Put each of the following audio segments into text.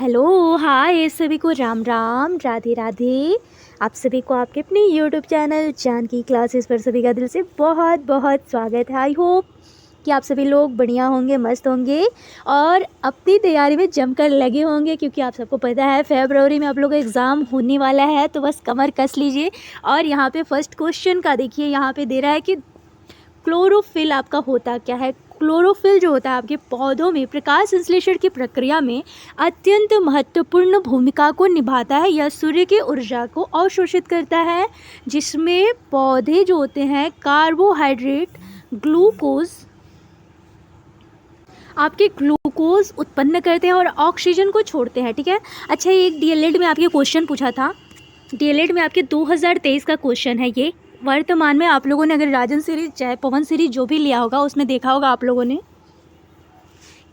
Hello, हाय सभी को राम राम, राधे राधे। आप सभी को आपके अपने यूट्यूब चैनल जानकी क्लासेस पर सभी का दिल से बहुत बहुत स्वागत है। आई होप कि आप सभी लोग बढ़िया होंगे, मस्त होंगे और अपनी तैयारी में जमकर लगे होंगे, क्योंकि आप सबको पता है फरवरी में आप लोगों का एग्ज़ाम होने वाला है। तो बस कमर कस लीजिए। और यहाँ पे फर्स्ट क्वेश्चन का देखिए, यहाँ पे दे रहा है कि क्लोरोफिल आपका होता क्या है। क्लोरोफिल जो होता है आपके पौधों में प्रकाश संश्लेषण की प्रक्रिया में अत्यंत महत्वपूर्ण भूमिका को निभाता है। यह सूर्य की ऊर्जा को अवशोषित करता है, जिसमें पौधे जो होते हैं कार्बोहाइड्रेट ग्लूकोज आपके ग्लूकोज उत्पन्न करते हैं और ऑक्सीजन को छोड़ते हैं। ठीक है। अच्छा, एक डीएलएड में आपके क्वेश्चन पूछा था। डीएलएड में आपके 2023 का क्वेश्चन है ये। वर्तमान में आप लोगों ने अगर राजन सीरीज चाहे पवन सीरीज जो भी लिया होगा उसमें देखा होगा आप लोगों ने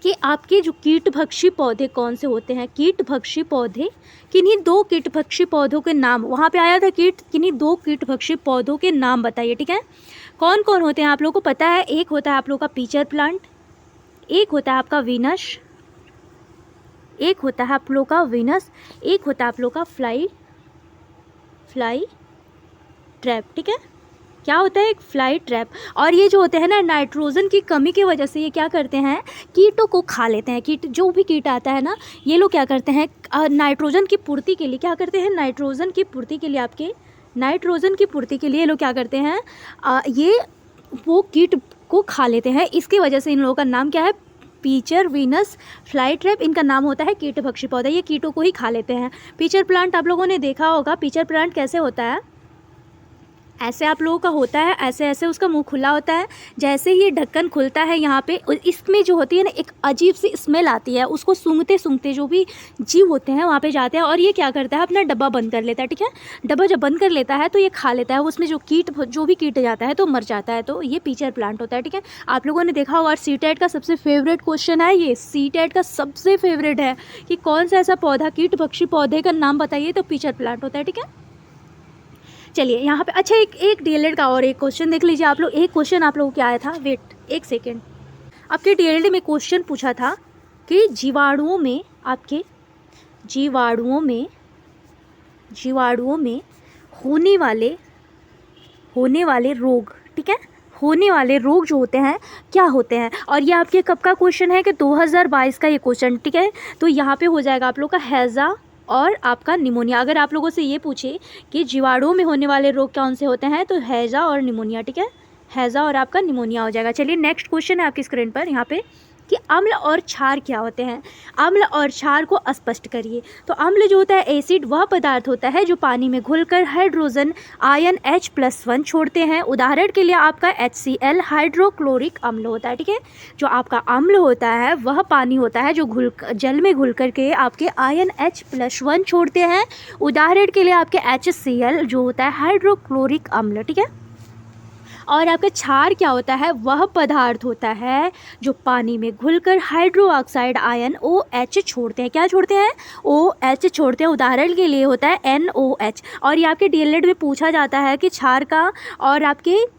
कि आपके जो कीटभक्षी पौधे कौन से होते हैं। कीटभक्षी पौधे, किन्हीं दो कीटभक्षी पौधों के नाम वहाँ पे आया था। किन्हीं दो कीटभक्षी पौधों के नाम बताइए। ठीक है। कौन कौन होते हैं आप लोगों को पता है। एक होता है आप लोगों का पीचर प्लांट, एक होता है आपका वीनस, एक होता है आप लोगों का वीनस, एक होता है आप लोगों का फ्लाई ट्रैप। ठीक है। क्या होता है, एक फ्लाई ट्रैप। और ये जो होते हैं ना, नाइट्रोजन की कमी की वजह से ये क्या करते हैं, कीटों को खा लेते हैं। कीट, जो भी कीट आता है ना, ये लोग क्या करते हैं, नाइट्रोजन की पूर्ति के लिए क्या करते हैं, नाइट्रोजन की पूर्ति के लिए ये लोग क्या करते हैं, ये वो कीट को खा लेते हैं। इसकी वजह से इन लोगों का नाम क्या है, पीचर, वीनस, फ्लाई ट्रैप। इनका नाम होता है कीटभक्षी पौधा। ये कीटों को ही खा लेते हैं। पीचर प्लांट आप लोगों ने देखा होगा। पीचर प्लांट कैसे होता है, ऐसे आप लोगों का होता है, ऐसे ऐसे उसका मुंह खुला होता है। जैसे ही ये ढक्कन खुलता है यहाँ पे, इसमें जो होती है ना एक अजीब सी स्मेल आती है। उसको सूंघते सूंघते जो भी जीव होते हैं वहाँ पे जाते हैं और ये क्या करता है, अपना डब्बा बंद कर लेता है। ठीक है। डब्बा जब बंद कर लेता है तो ये खा लेता है। उसमें जो भी कीट जाता है तो मर जाता है। तो ये पीचर प्लांट होता है। ठीक है। आप लोगों ने देखा होगा। और सीटेट का सबसे फेवरेट क्वेश्चन है ये। सीटेट का सबसे फेवरेट है कि कौन सा ऐसा पौधा, कीटभक्षी पौधे का नाम बताइए, तो पीचर प्लांट होता है। ठीक है। चलिए यहाँ पे अच्छा एक डीएलएड का और एक क्वेश्चन देख लीजिए आप लोग। एक क्वेश्चन आप लोगों को क्या आया था, वेट एक सेकेंड। आपके डीएलएड में क्वेश्चन पूछा था कि जीवाणुओं में होने वाले रोग, ठीक है, होने वाले रोग जो होते हैं क्या होते हैं। और ये आपके कब का क्वेश्चन है कि 2022 का ये क्वेश्चन। ठीक है। तो यहाँ पे हो जाएगा आप लोग का हैज़ा और आपका निमोनिया। अगर आप लोगों से ये पूछे कि जीवाणुओं में होने वाले रोग कौन से होते हैं, तो हैज़ा और निमोनिया। ठीक है। हैज़ा और आपका निमोनिया हो जाएगा। चलिए नेक्स्ट क्वेश्चन है आपकी स्क्रीन पर यहाँ पे कि अम्ल और क्षार क्या होते हैं। अम्ल और क्षार को स्पष्ट करिए। तो अम्ल जो होता है एसिड, वह पदार्थ होता है जो पानी में घुलकर हाइड्रोजन आयन H+1 छोड़ते हैं। उदाहरण के लिए आपका HCl हाइड्रोक्लोरिक अम्ल होता है। ठीक है। जो आपका अम्ल होता है वह पानी होता है जो जल में घुल करके आपके आयन H+1 छोड़ते हैं। उदाहरण के लिए आपके HCl जो होता है हाइड्रोक्लोरिक अम्ल। ठीक है। और आपका क्षार क्या होता है, वह पदार्थ होता है जो पानी में घुलकर हाइड्रो ऑक्साइड आयन OH छोड़ते हैं। क्या छोड़ते हैं, OH छोड़ते हैं। उदाहरण के लिए होता है NOH। और ये आपके डीएलएड में पूछा जाता है कि क्षार का और आपके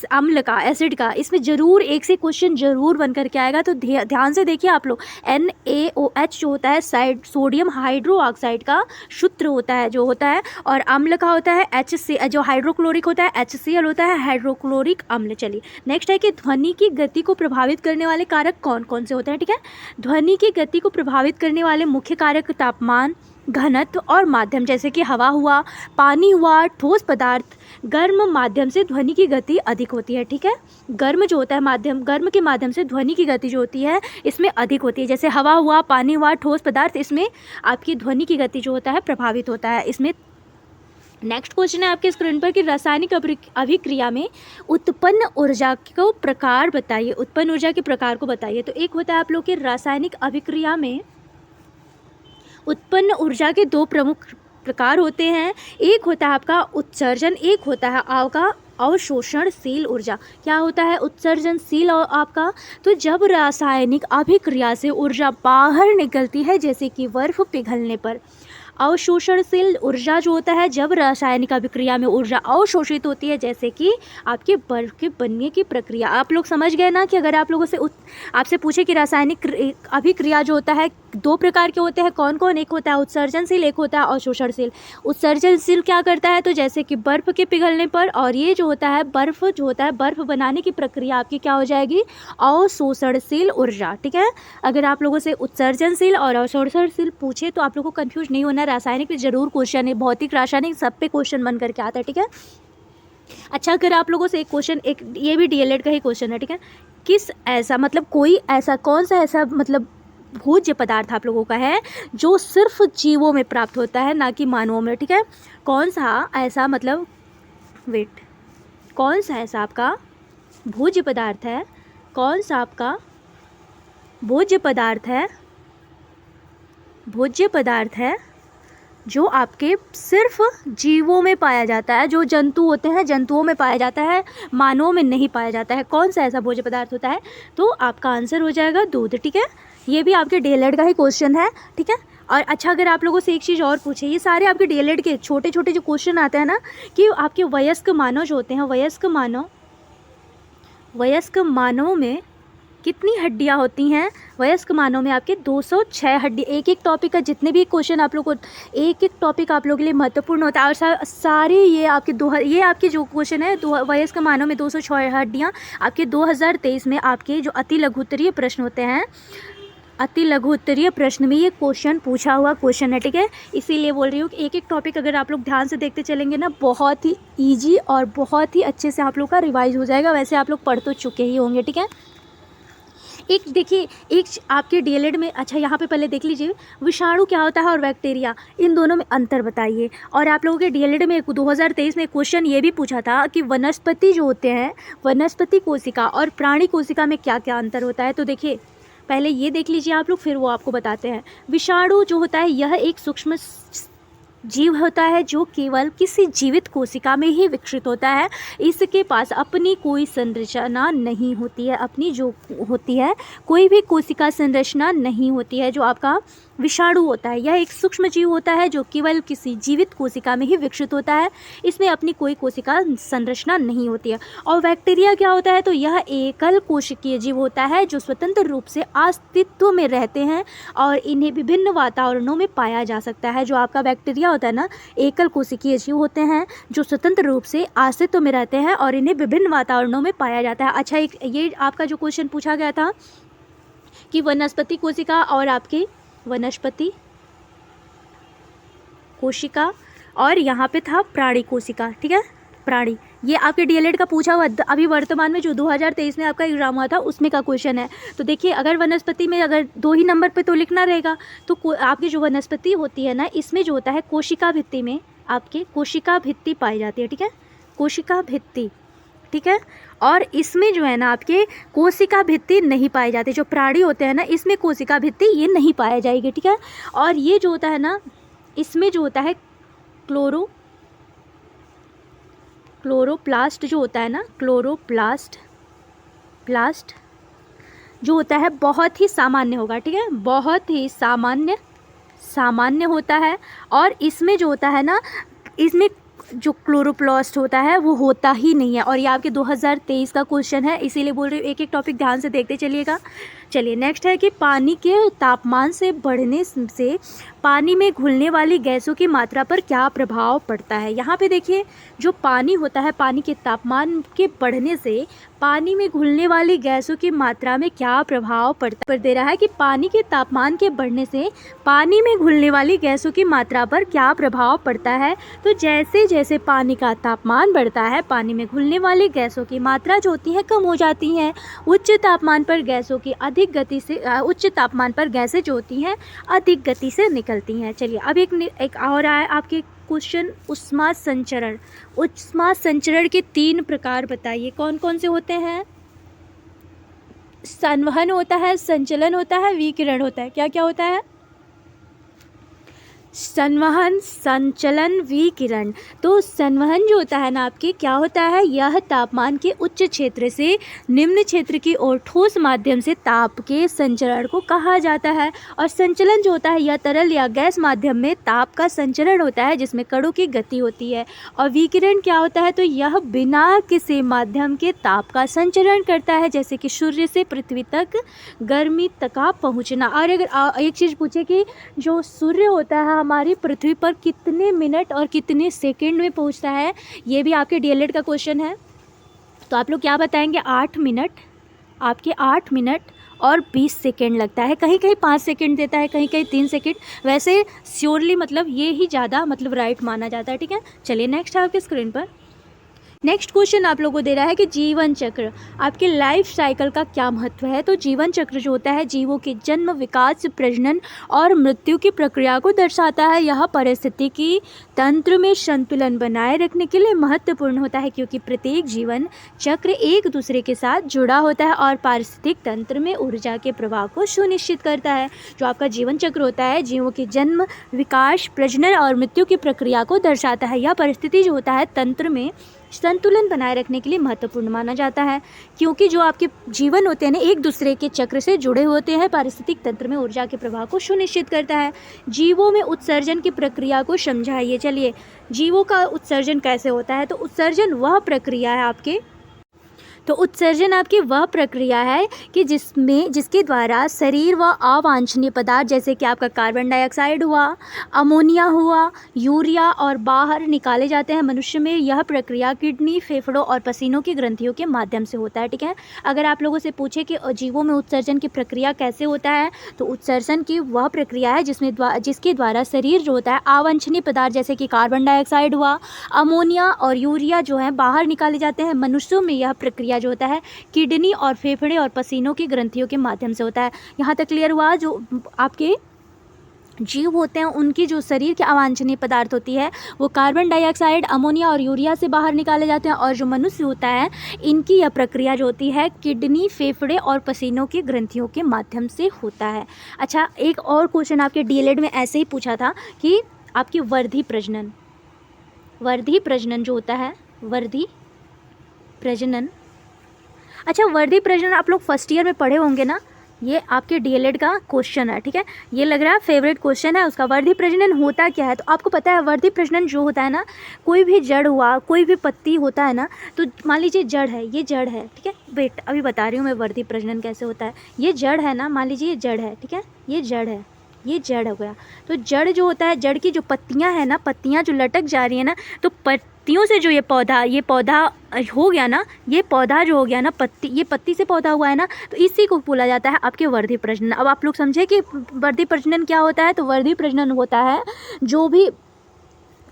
अम्ल का, एसिड का, इसमें ज़रूर एक से क्वेश्चन ज़रूर बन करके आएगा। तो ध्यान से देखिए आप लोग। NaOH जो होता है सोडियम हाइड्रो ऑक्साइड का सूत्र होता है जो होता है, और अम्ल का होता है HCl, जो हाइड्रोक्लोरिक होता है HCl होता है हाइड्रोक्लोरिक अम्ल। चलिए नेक्स्ट है कि ध्वनि की गति को प्रभावित करने वाले कारक कौन कौन से होते हैं। ठीक है। ध्वनि की गति को प्रभावित करने वाले मुख्य कारक तापमान, घनत्व और माध्यम, जैसे कि हवा हुआ, पानी हुआ, ठोस पदार्थ। गर्म माध्यम से ध्वनि की गति अधिक होती है। ठीक है। गर्म जो होता है माध्यम, गर्म के माध्यम से ध्वनि की गति जो होती है इसमें अधिक होती है। जैसे हवा हुआ, पानी हुआ, ठोस पदार्थ, इसमें आपकी ध्वनि की गति जो होता है प्रभावित होता है इसमें। नेक्स्ट क्वेश्चन है आपके स्क्रीन पर कि रासायनिक अभिक्रिया में उत्पन्न ऊर्जा को प्रकार बताइए। उत्पन्न ऊर्जा के प्रकार को बताइए। तो एक होता है आप लोग के रासायनिक अभिक्रिया में उत्पन्न ऊर्जा के दो प्रमुख प्रकार होते हैं। एक होता है आपका उत्सर्जन, एक होता है आपका अवशोषणशील ऊर्जा। क्या होता है उत्सर्जनशील और आपका, तो जब रासायनिक अभिक्रिया से ऊर्जा बाहर निकलती है, जैसे कि बर्फ पिघलने पर। अवशोषणशील ऊर्जा जो होता है जब रासायनिक अभिक्रिया में ऊर्जा अवशोषित होती है, जैसे कि आपके बर्फ के बनने की प्रक्रिया। आप लोग समझ गए ना कि अगर आप लोगों से आपसे पूछे कि रासायनिक अभिक्रिया जो होता है दो प्रकार के होते हैं, कौन कौन? एक होता है उत्सर्जनशील, एक होता है अवशोषणशील। उत्सर्जनशील क्या करता है? तो जैसे कि बर्फ़ के पिघलने पर, और ये जो होता है बर्फ़ जो होता है, बर्फ़ बनाने की प्रक्रिया आपकी क्या हो जाएगी? अवशोषणशील ऊर्जा, ठीक है। अगर आप लोगों से उत्सर्जनशील और अवशोषणशील पूछे तो आप लोगों को कंफ्यूज नहीं होना, रासायनिक पे जरूर क्वेश्चन है, भौतिक रासायनिक सब पे क्वेश्चन बन करके आता है, ठीक है। अच्छा, अगर आप लोगों से एक क्वेश्चन, एक ये भी डीएलएड का ही क्वेश्चन है, ठीक है। किस ऐसा मतलब कोई ऐसा कौन सा ऐसा मतलब भोज्य पदार्थ आप लोगों का है जो सिर्फ जीवों में प्राप्त होता है, ना कि मानवों में, ठीक है। कौन सा ऐसा मतलब वेट कौन सा ऐसा आपका भोज्य पदार्थ है, कौन सा आपका भोज्य पदार्थ है, भोज्य पदार्थ है जो आपके सिर्फ जीवों में पाया जाता है, जो जंतु होते हैं जंतुओं में पाया जाता है, मानवों में नहीं पाया जाता है। कौन सा ऐसा भोज्य पदार्थ होता है? तो आपका आंसर हो जाएगा दूध, ठीक है। ये भी आपके डीएलएड का ही क्वेश्चन है, ठीक है। और अच्छा, अगर आप लोगों से एक चीज़ और पूछे, ये सारे आपके डीएलएड के छोटे छोटे जो क्वेश्चन आते हैं ना, कि आपके वयस्क मानव जो होते हैं, वयस्क मानव में कितनी हड्डियां होती हैं? वयस्क मानव में आपके 206 हड्डी। एक एक टॉपिक का जितने भी क्वेश्चन आप लोग को, एक एक टॉपिक आप लोगों के लिए महत्वपूर्ण होता है, और सारे ये आपके ये आपके जो क्वेश्चन है वयस्क मानव में 206 हड्डियां, आपके 2023 में आपके जो अति लघुत्तरीय प्रश्न होते हैं, अति लघुत्तरीय प्रश्न में ये क्वेश्चन पूछा हुआ क्वेश्चन है, ठीक है। इसीलिए बोल रही हूँ कि एक एक टॉपिक अगर आप लोग ध्यान से देखते चलेंगे ना, बहुत ही ईजी और बहुत ही अच्छे से आप लोग का रिवाइज हो जाएगा। वैसे आप लोग पढ़ तो चुके ही होंगे, ठीक है। एक देखिए, एक आपके डीएलएड में, अच्छा यहाँ पे पहले देख लीजिए, विषाणु क्या होता है और बैक्टीरिया, इन दोनों में अंतर बताइए। और आप लोगों के डीएलएड में 2023 में क्वेश्चन ये भी पूछा था कि वनस्पति जो होते हैं, वनस्पति कोशिका और प्राणी कोशिका में क्या क्या अंतर होता है। तो देखिए, पहले ये देख लीजिए आप लोग, फिर वो आपको बताते हैं। विषाणु जो होता है यह एक सूक्ष्म जीव होता है जो केवल किसी जीवित कोशिका में ही विकसित होता है। इसके पास अपनी कोई संरचना नहीं होती है, अपनी जो होती है कोई भी कोशिका संरचना नहीं होती है। जो आपका विषाणु होता है यह एक सूक्ष्म जीव होता है जो केवल किसी जीवित कोशिका में ही विकसित होता है, इसमें अपनी कोई कोशिका संरचना नहीं होती है। और बैक्टीरिया क्या होता है? तो यह एकल कोशिकीय जीव होता है जो स्वतंत्र रूप से अस्तित्व में रहते हैं और इन्हें विभिन्न वातावरणों में पाया जा सकता है। जो आपका बैक्टीरिया होता है ना, एकल कोशिकीय जीव होते हैं जो स्वतंत्र रूप से अस्तित्व में रहते हैं और इन्हें विभिन्न वातावरणों में पाया जाता है। अच्छा, एक ये आपका जो क्वेश्चन पूछा गया था कि वनस्पति कोशिका और आपकी वनस्पति कोशिका, और यहाँ पे था प्राणी कोशिका, ठीक है। प्राणी, ये आपके डीएलएड का पूछा हुआ अभी वर्तमान में जो 2023 में आपका एग्जाम हुआ था उसमें का क्वेश्चन है। तो देखिए, अगर वनस्पति में अगर 2 ही नंबर पे तो लिखना रहेगा, तो आपकी जो वनस्पति होती है ना, इसमें जो होता है कोशिका भित्ति में आपके कोशिका भित्ति पाई जाती है, ठीक है, कोशिका भित्ति, ठीक है। और इसमें जो है ना आपके कोशिका भित्ति नहीं पाई जाती। जो प्राणी होते हैं ना, इसमें कोशिका भित्ति ये नहीं पाया जाएगी, ठीक है। और ये जो होता है ना, इसमें जो होता है क्लोरोप्लास्ट जो होता है ना, क्लोरोप्लास्ट जो होता है बहुत ही सामान्य होगा, ठीक है, बहुत ही सामान्य होता है। और इसमें जो होता है ना, इसमें जो क्लोरोप्लास्ट होता है वो होता ही नहीं है। और ये आपके 2023 का क्वेश्चन है, इसीलिए बोल रही हूँ एक एक टॉपिक ध्यान से देखते चलिएगा। चलिए, नेक्स्ट है कि पानी के तापमान से बढ़ने से पानी में घुलने वाली गैसों की मात्रा पर क्या प्रभाव पड़ता है। यहाँ पे देखिए, जो पानी होता है, पानी के तापमान के बढ़ने से पानी में घुलने वाली गैसों की मात्रा में क्या प्रभाव पड़ता है। दे रहा है कि पानी के तापमान के बढ़ने से पानी में घुलने वाली गैसों की मात्रा पर क्या प्रभाव पड़ता है। तो जैसे जैसे पानी का तापमान बढ़ता है, पानी में घुलने वाली गैसों की मात्रा जो होती है कम हो जाती हैं। उच्च तापमान पर गैसों की उच्च तापमान पर गैसें जो होती हैं अधिक गति से निकलती हैं। चलिए, अब एक और आया आपके क्वेश्चन, ऊष्मा संचरण। ऊष्मा संचरण के 3 प्रकार बताइए, कौन कौन से होते हैं। संवहन होता है, संचलन होता है, विकिरण होता है। क्या क्या होता है? संवहन, संचलन, विकिरण। तो संवहन जो होता है ना आपके, क्या होता है, यह तापमान के उच्च क्षेत्र से निम्न क्षेत्र की ओर ठोस माध्यम से ताप के संचरण को कहा जाता है। और संचलन जो होता है, यह तरल या गैस माध्यम में ताप का संचरण होता है जिसमें कणों की गति होती है। और विकिरण क्या होता है, तो यह बिना किसी माध्यम के ताप का संचरण करता है, जैसे कि सूर्य से पृथ्वी तक गर्मी तक पहुँचना। और अगर एक चीज़ पूछे कि जो सूर्य होता है हमारी पृथ्वी पर कितने मिनट और कितने सेकंड में पहुंचता है, ये भी आपके डीएलएड का क्वेश्चन है। तो आप लोग क्या बताएंगे, 8 मिनट, आपके 8 मिनट और 20 सेकंड लगता है। कहीं कहीं 5 सेकंड देता है, कहीं कहीं 3 सेकंड। वैसे श्योरली मतलब ये ही ज़्यादा मतलब राइट माना जाता है। ठीक है, चलिए नेक्स्ट है आपके स्क्रीन पर। नेक्स्ट क्वेश्चन आप लोगों को दे रहा है कि जीवन चक्र आपके लाइफ साइकिल का क्या महत्व है। तो जीवन चक्र जो होता है जीवों के जन्म, विकास, प्रजनन और मृत्यु की प्रक्रिया को दर्शाता है। यह पारिस्थितिकी तंत्र में संतुलन बनाए रखने के लिए महत्वपूर्ण होता है, क्योंकि प्रत्येक जीवन चक्र एक दूसरे के साथ जुड़ा होता है और पारिस्थितिक तंत्र में ऊर्जा के प्रवाह को सुनिश्चित करता है। जो आपका जीवन चक्र होता है जीवों के जन्म, विकास, प्रजनन और मृत्यु की प्रक्रिया को दर्शाता है। यह परिस्थिति जो होता है तंत्र में संतुलन बनाए रखने के लिए महत्वपूर्ण माना जाता है, क्योंकि जो आपके जीवन होते हैं ना एक दूसरे के चक्र से जुड़े होते हैं। पारिस्थितिक तंत्र में ऊर्जा के प्रवाह को सुनिश्चित करता है। जीवों में उत्सर्जन की प्रक्रिया को समझाइए। चलिए, जीवों का उत्सर्जन कैसे होता है, तो उत्सर्जन वह प्रक्रिया है आपके, तो उत्सर्जन आपकी वह प्रक्रिया है कि जिसके द्वारा शरीर व अवांछनीय पदार्थ जैसे कि आपका कार्बन डाइऑक्साइड हुआ, अमोनिया हुआ, यूरिया और बाहर निकाले जाते हैं। मनुष्य में यह प्रक्रिया किडनी, फेफड़ों और पसीनों की ग्रंथियों के माध्यम से होता है। ठीक है, अगर आप लोगों से पूछे कि जीवों में उत्सर्जन की प्रक्रिया कैसे होता है, तो उत्सर्जन की वह प्रक्रिया है जिसके द्वारा शरीर जो होता है अवांछनीय पदार्थ जैसे कि कार्बन डाइऑक्साइड हुआ, अमोनिया और यूरिया जो है बाहर निकाले जाते हैं। मनुष्यों में यह प्रक्रिया जो होता है किडनी और फेफड़े और पसीनों की ग्रंथियों के माध्यम से होता है। यहाँ तक क्लियर हुआ। जो आपके जीव होते हैं उनकी जो शरीर के अवांछनीय पदार्थ होती है वो कार्बन डाइऑक्साइड, अमोनिया और यूरिया से बाहर निकाले जाते हैं। और जो मनुष्य होता है इनकी यह प्रक्रिया जो होती है किडनी, फेफड़े और पसीनों की ग्रंथियों के माध्यम से होता है। अच्छा, एक और क्वेश्चन आपके डीएलएड में ऐसे ही पूछा था कि आपकी वर्धी प्रजनन जो होता है, वर्धी प्रजनन। अच्छा, वर्धी प्रजनन आप लोग फर्स्ट ईयर में पढ़े होंगे ना, ये आपके डीएलएड का क्वेश्चन है। ठीक है, ये लग रहा है फेवरेट क्वेश्चन है उसका। वर्धी प्रजनन होता क्या है, तो आपको पता है वर्धी प्रजनन जो होता है ना, कोई भी जड़ हुआ, कोई भी पत्ती होता है ना, तो मान लीजिए जड़ है, ये जड़ है। ठीक है, वेट अभी बता रही हूँ मैं वर्धी प्रजनन कैसे होता है। ये जड़ है ना, मान लीजिए ये जड़ है। ठीक है, ये जड़ है, ये जड़ हो गया। तो जड़ जो होता है, जड़ की जो पत्तियां हैं ना, पत्तियां जो लटक जा रही है ना, तो पत्तियों से जो ये पौधा हो गया ना, ये पौधा जो हो गया ना, ये पत्ती से पौधा हुआ है ना, तो इसी को बोला जाता है आपके वर्धी प्रजनन। अब आप लोग समझे कि वर्धी प्रजनन क्या होता है। तो वर्धी प्रजनन होता है जो भी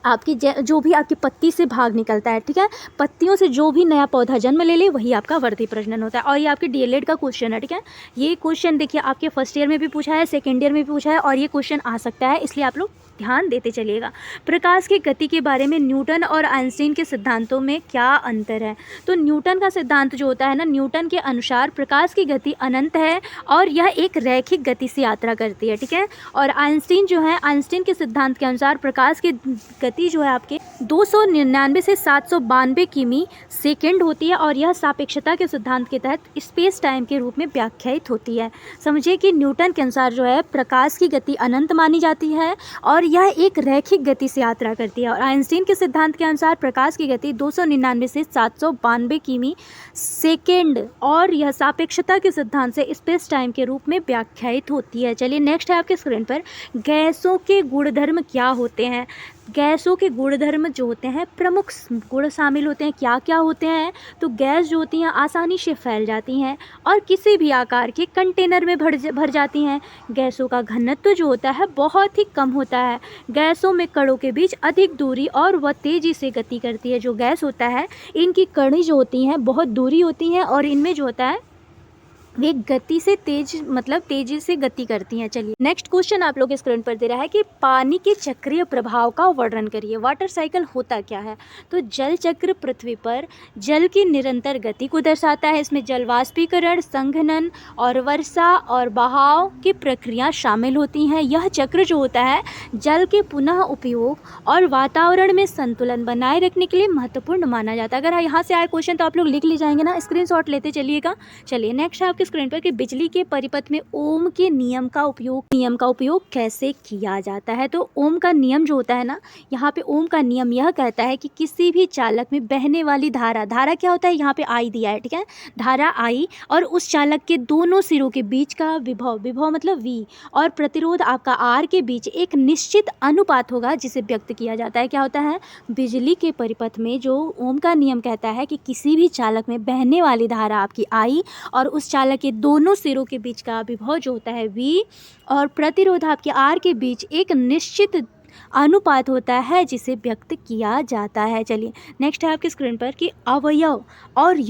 आपकी पत्ती से भाग निकलता है। ठीक है, पत्तियों से जो भी नया पौधा जन्म ले वही आपका वर्धी प्रजनन होता है। और ये आपके डीएलएड का क्वेश्चन है। ठीक है, ये क्वेश्चन देखिए आपके फर्स्ट ईयर में भी पूछा है, सेकेंड ईयर में भी पूछा है, और ये क्वेश्चन आ सकता है, इसलिए आप लोग ध्यान देते चलिएगा। प्रकाश की गति के बारे में न्यूटन और आइंस्टीन के सिद्धांतों में क्या अंतर है। तो न्यूटन का सिद्धांत जो होता है ना, न्यूटन के अनुसार प्रकाश की गति अनंत है और यह एक रैखिक गति से यात्रा करती है। ठीक है, और आइंस्टीन जो है, आइंस्टीन के सिद्धांत के अनुसार प्रकाश की गति जो है आपके 299 से 792 किमी सेकेंड होती है, और यह सापेक्षता के सिद्धांत के तहत स्पेस टाइम के रूप में व्याख्यायित होती है। समझिए कि न्यूटन के अनुसार जो है प्रकाश की गति अनंत मानी जाती है और यह एक रैखिक गति से यात्रा करती है। और आइंस्टीन के सिद्धांत के अनुसार प्रकाश की गति 299 से 792 किमी सेकेंड, और यह सापेक्षता के सिद्धांत से स्पेस टाइम के रूप में व्याख्यायित होती है। चलिए नेक्स्ट है आपके स्क्रीन पर, गैसों के गुणधर्म क्या होते हैं। गैसों के गुणधर्म जो होते हैं, प्रमुख गुण शामिल होते हैं। क्या क्या होते हैं, तो गैस जो होती हैं आसानी से फैल जाती हैं और किसी भी आकार के कंटेनर में भर जाती हैं। गैसों का घनत्व जो होता है बहुत ही कम होता है। गैसों में कणों के बीच अधिक दूरी और वह तेज़ी से गति करती है। जो गैस होता है इनकी कणी जो होती हैं बहुत दूरी होती हैं और इनमें जो होता है वे तेजी से गति करती हैं। चलिए नेक्स्ट क्वेश्चन आप लोग के स्क्रीन पर दे रहा है कि पानी के चक्रीय प्रभाव का वर्णन करिए। वाटर साइकिल होता क्या है, तो जल चक्र पृथ्वी पर जल की निरंतर गति को दर्शाता है। इसमें जल वाष्पीकरण, संघनन और वर्षा और बहाव की प्रक्रिया शामिल होती हैं। यह चक्र जो होता है जल के पुनः उपयोग और वातावरण में संतुलन बनाए रखने के लिए महत्वपूर्ण माना जाता है। अगर यहाँ से आए क्वेश्चन तो आप लोग लिख ले जाएंगे ना, स्क्रीनशॉट लेते चलिएगा। चलिए नेक्स्ट है आपके स्क्रीन पर कि बिजली के परिपथ में ओम के नियम का उपयोग कैसे किया जाता है। तो ओम का नियम जो होता है ना, यहाँ पे ओम का नियम यह कहता है कि किसी भी चालक में बहने वाली धारा क्या होता है, यहाँ पे आई दिया है, ठीक है, धारा आई और उस चालक के दोनों सिरों के बीच का विभव मतलब वी और प्रतिरोध आपका आर के बीच एक निश्चित अनुपात होगा जिसे व्यक्त किया जाता है। क्या होता है, बिजली के परिपथ में जो ओम का नियम कहता है कि किसी भी चालक में बहने वाली धारा आपकी आई और उस चालक के दोनों सिरों के बीच का विभव जो होता है वी और प्रतिरोध आपके आर के बीच एक निश्चित अनुपात होता है जिसे व्यक्त किया जाता है। चलिए नेक्स्ट है आपकी स्क्रीन पर कि अवयव और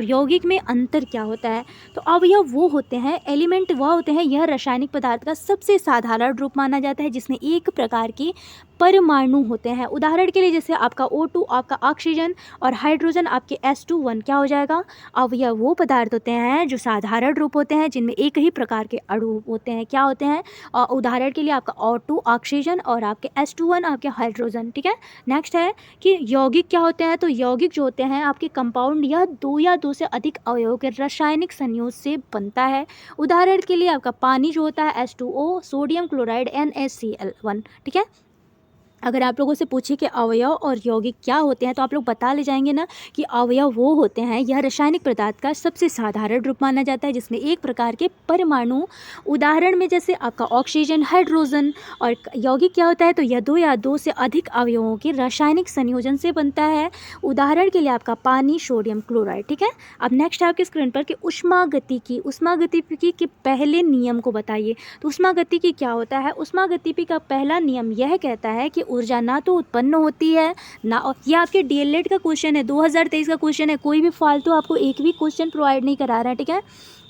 यौगिक में अंतर क्या होता है। तो अवयव वो होते हैं, एलिमेंट वह होते हैं, यह रासायनिक पदार्थ का सबसे साधारण रूप माना जाता है जिसमें एक प्रकार की परमाणु होते हैं। उदाहरण के लिए जैसे आपका O2 आपका ऑक्सीजन और हाइड्रोजन आपके S21 क्या हो जाएगा, अवयव वो पदार्थ होते हैं जो साधारण रूप होते हैं जिनमें एक ही प्रकार के अणु होते हैं। क्या होते हैं, उदाहरण के लिए आपका O2 ऑक्सीजन और आपके S21 आपके हाइड्रोजन, ठीक है। नेक्स्ट है कि यौगिक क्या होते हैं। तो यौगिक जो होते हैं आपके कंपाउंड या दो से अधिक अवयवों के रासायनिक संयोजन से बनता है। उदाहरण के लिए आपका पानी जो होता है H2O, सोडियम क्लोराइड NaCl1, ठीक है। अगर आप लोगों से पूछे कि अवयव और यौगिक क्या होते हैं तो आप लोग बता ले जाएंगे ना कि अवयव वो होते हैं, यह रासायनिक पदार्थ का सबसे साधारण रूप माना जाता है जिसमें एक प्रकार के परमाणु, उदाहरण में जैसे आपका ऑक्सीजन, हाइड्रोजन। और यौगिक क्या होता है, तो यह दो से अधिक अवयवों के रासायनिक संयोजन से बनता है। उदाहरण के लिए आपका पानी, सोडियम क्लोराइड, ठीक है। अब नेक्स्ट है आपकी स्क्रीन पर कि ऊष्मागतिकी के पहले नियम को बताइए। तो ऊष्मागतिकी क्या होता है, ऊष्मागतिकी का पहला नियम यह कहता है कि ऊर्जा ना तो उत्पन्न होती है ना, ये आपके डीएलएड का क्वेश्चन है, 2023 का क्वेश्चन है, कोई भी फालतू आपको एक भी क्वेश्चन प्रोवाइड नहीं करा रहा है, ठीक है।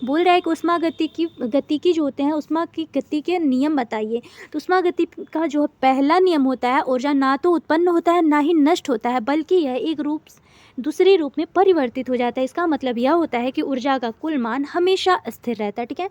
बोल रहा है कि ऊष्मागतिकी जो होते हैं, ऊष्मा की गति के नियम बताइए। तो ऊष्मागतिकी का जो पहला नियम होता है, ऊर्जा ना तो उत्पन्न होता है ना ही नष्ट होता है बल्कि यह एक रूप दूसरे रूप में परिवर्तित हो जाता है। इसका मतलब यह होता है कि ऊर्जा का कुल मान हमेशा स्थिर रहता है, ठीक है।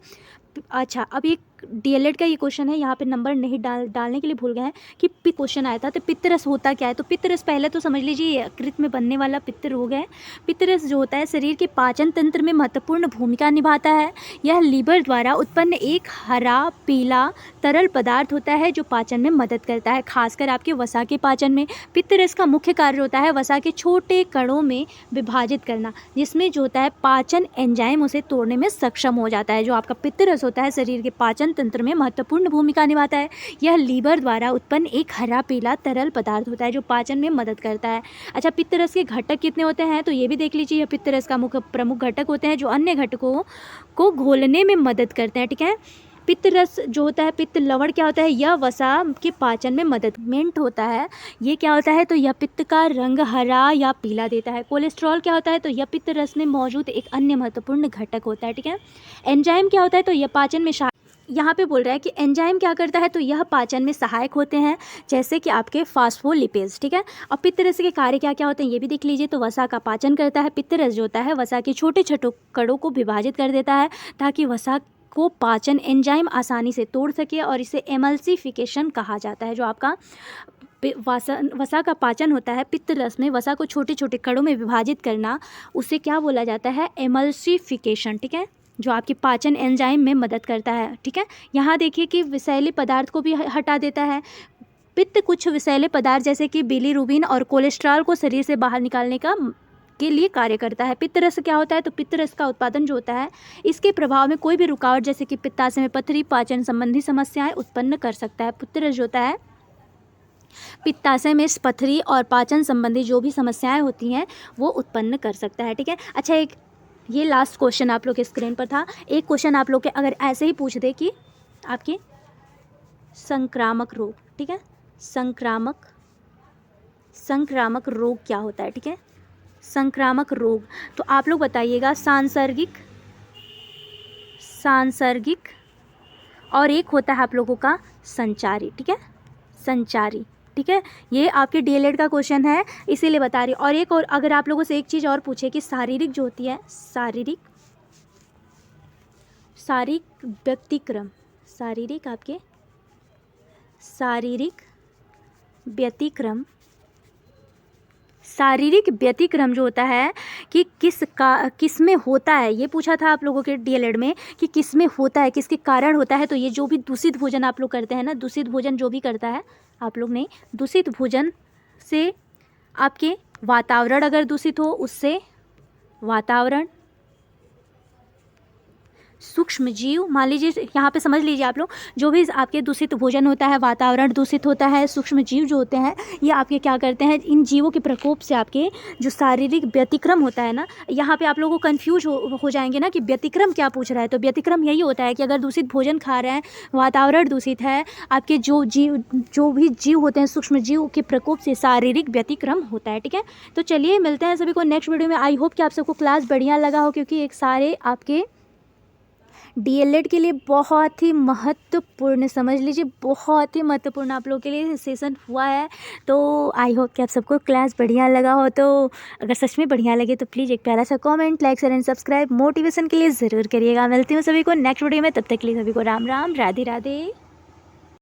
अच्छा, अब एक डीएलएड का ये क्वेश्चन है, यहाँ पे नंबर नहीं डालने के लिए भूल गए हैं कि क्वेश्चन आया था। तो पित्तरस होता क्या है। तो पित्तरस पहले तो समझ लीजिए यकृत में बनने वाला पित्त रोग है। पित्तरस जो होता है शरीर के पाचन तंत्र में महत्वपूर्ण भूमिका निभाता है। यह लीवर द्वारा उत्पन्न एक हरा पीला तरल पदार्थ होता है जो पाचन में मदद करता है, खासकर आपके वसा के पाचन में। पित्तरस का मुख्य कार्य होता है वसा के छोटे कणों में विभाजित करना, जिसमें जो होता है पाचन एंजाइम उसे तोड़ने में सक्षम हो जाता है। जो आपका पित्तरस होता है शरीर के पाचन तंत्र में महत्वपूर्ण भूमिका निभाता है। यह लीवर द्वारा उत्पन्न एक हरा पीला तरल पदार्थ होता है जो पाचन में मदद करता है। अच्छा, पित्तरस के घटक कितने होते हैं, तो ये भी देख लीजिए। यह पित्तरस का प्रमुख घटक होते हैं जो अन्य घटकों को घोलने में मदद करते हैं, ठीक है। पित्तरस जो होता है, पित्त लवण क्या होता है, यह वसा के पाचन में मददमेंट होता है। ये क्या होता है, तो यह पित्त का रंग हरा या पीला देता है। कोलेस्ट्रॉल क्या होता है, तो यह पित्त रस में मौजूद एक अन्य महत्वपूर्ण घटक होता है, ठीक है। एंजाइम क्या होता है, तो यह पाचन में यहाँ पे बोल रहा है कि एंजाइम क्या करता है, तो यह पाचन में सहायक होते हैं जैसे कि आपके फास्फोलिपिड्स, ठीक है। और पित्तरस के कार्य क्या क्या होते हैं ये भी देख लीजिए। तो वसा का पाचन करता है। पित्तरस जो होता है वसा के छोटे छोटे कणों को विभाजित कर देता है ताकि वसा को पाचन एंजाइम आसानी से तोड़ सके और इसे एमल्सिफिकेशन कहा जाता है। जो आपका वसा का पाचन होता है, पित्त रस में वसा को छोटे छोटे कणों में विभाजित करना, उसे क्या बोला जाता है, एमल्सिफिकेशन, ठीक है, जो आपकी पाचन एंजाइम में मदद करता है, ठीक है। यहाँ देखिए कि विषैले पदार्थ को भी हटा देता है। पित्त कुछ विषैले पदार्थ जैसे कि बिलीरुबिन और कोलेस्ट्रॉल को शरीर से बाहर निकालने के लिए कार्य करता है। पित्तरस क्या होता है, तो पित्तरस का उत्पादन जो होता है इसके प्रभाव में कोई भी रुकावट जैसे कि पित्ताशय में पथरी, पाचन संबंधी समस्याएं उत्पन्न कर सकता है। पित्तरस जो होता है पित्ताशय में पथरी और पाचन संबंधी जो भी समस्याएं होती हैं वो उत्पन्न कर सकता है, ठीक है। अच्छा, एक ये लास्ट क्वेश्चन आप लोग के स्क्रीन पर था। एक क्वेश्चन आप लोग के अगर ऐसे ही पूछ दे कि आपके संक्रामक रोग, ठीक है, संक्रामक रोग क्या होता है, ठीक है, संक्रामक रोग, तो आप लोग बताइएगा। सांसर्गिक और एक होता है आप लोगों का संचारी, ठीक है, संचारी, ठीक है। ये आपके डीएलएड का क्वेश्चन है इसीलिए बता रही हूँ। और एक और अगर आप लोगों से एक चीज़ और पूछे कि शारीरिक जो होती है, शारीरिक व्यक्तिक्रम, शारीरिक आपके शारीरिक व्यतिक्रम, शारीरिक व्यतिक्रम जो होता है कि किस में होता है, ये पूछा था आप लोगों के डीएलएड में कि किस में होता है, किसके कारण होता है। तो ये जो भी दूषित भोजन आप लोग करते हैं ना, दूषित भोजन जो भी करता है आप लोग ने, दूषित भोजन से आपके वातावरण अगर दूषित हो, उससे वातावरण, सूक्ष्म जीव, मान लीजिए यहाँ पे समझ लीजिए आप लोग, जो भी आपके दूषित भोजन होता है, वातावरण दूषित होता है, सूक्ष्म जीव जो होते हैं ये आपके क्या करते हैं, इन जीवों के प्रकोप से आपके जो शारीरिक व्यतिक्रम होता है ना, यहाँ पे आप लोगों को कन्फ्यूज हो जाएंगे ना कि व्यतिक्रम क्या पूछ रहा है। तो व्यतिक्रम यही होता है कि अगर दूषित भोजन खा रहे हैं, वातावरण दूषित है, आपके जो भी जीव होते हैं, सूक्ष्म जीव के प्रकोप से शारीरिक व्यतिक्रम होता है। ठीक है, तो चलिए मिलते हैं सभी को नेक्स्ट वीडियो में। आई होप कि आप सबको क्लास बढ़िया लगा हो, क्योंकि एक सारे आपके डीएलएड के लिए बहुत ही महत्वपूर्ण, समझ लीजिए बहुत ही महत्वपूर्ण आप लोगों के लिए सेशन हुआ है। तो आई होप कि आप सबको क्लास बढ़िया लगा हो। तो अगर सच में बढ़िया लगे तो प्लीज़ एक प्यारा सा comment, like, share and subscribe motivation के लिए ज़रूर करिएगा। मिलती हूँ सभी को नेक्स्ट वीडियो में, तब तक के लिए सभी को राम राम, राधे राधे।